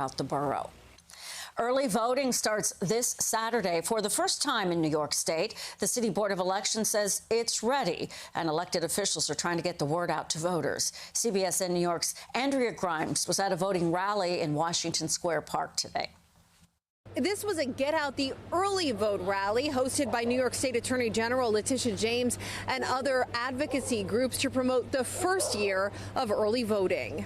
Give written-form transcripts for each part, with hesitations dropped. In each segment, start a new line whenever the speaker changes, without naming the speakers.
throughout the borough. Early voting starts this Saturday. For the first time in New York State, the City Board of Elections says it's ready, and elected officials are trying to get the word out to voters. CBSN New York's Andrea Grymes was at a voting rally in Washington Square Park today.
This was a Get Out the Early Vote rally hosted by New York State Attorney General Letitia James and other advocacy groups to promote the first year of early voting.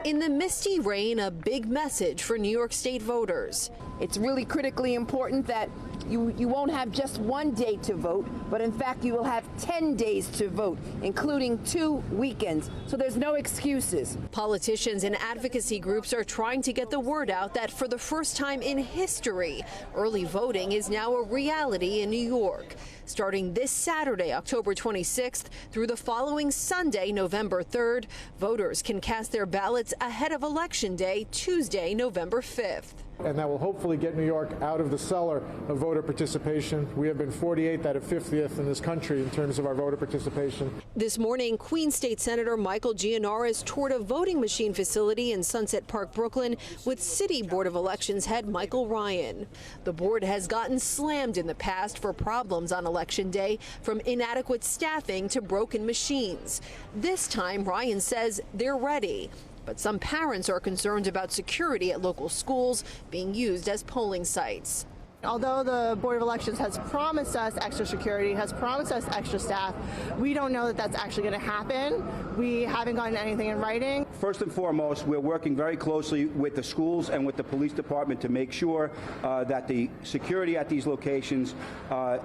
In the misty rain, a big message for New York State voters.
It's really critically important that you won't have just one day to vote, but in fact you will have 10 days to vote, including 2 weekends. So there's no excuses.
Politicians and advocacy groups are trying to get the word out that for the first time in history, early voting is now a reality in New York. Starting this Saturday, October 26th, through the following Sunday, November 3rd, voters can cast their ballots ahead of Election Day, Tuesday, November 5th.
And that will hopefully get New York out of the cellar of voter participation. We have been 48th out of 50th in this country in terms of our voter participation.
This morning, Queens State Senator Michael Gianaris toured a voting machine facility in Sunset Park, Brooklyn, with City Board of Elections head Michael Ryan. The board has gotten slammed in the past for problems on Election Day, from inadequate staffing to broken machines. This time, Ryan says they're ready. But some parents are concerned about security at local schools being used as polling sites.
Although the Board of Elections has promised us extra security, has promised us extra staff, we don't know that that's actually going to happen. We haven't gotten anything in writing.
First and foremost, we're working very closely with the schools and with the police department to make sure that the security at these locations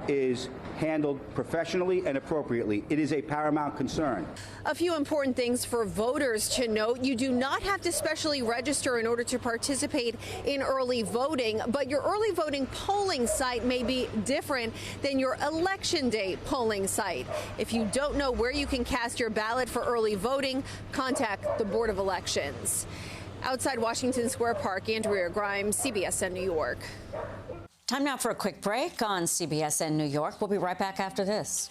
is handled professionally and appropriately. It is a paramount concern.
A few important things for voters to note. You do not have to specially register in order to participate in early voting, but your early voting polling site may be different than your Election Day polling site. If you don't know where you can cast your ballot for early voting, contact the Board of Elections. Outside Washington Square Park, Andrea Grymes, CBSN New York.
Time now for a quick break on CBSN New York. We'll be right back after this.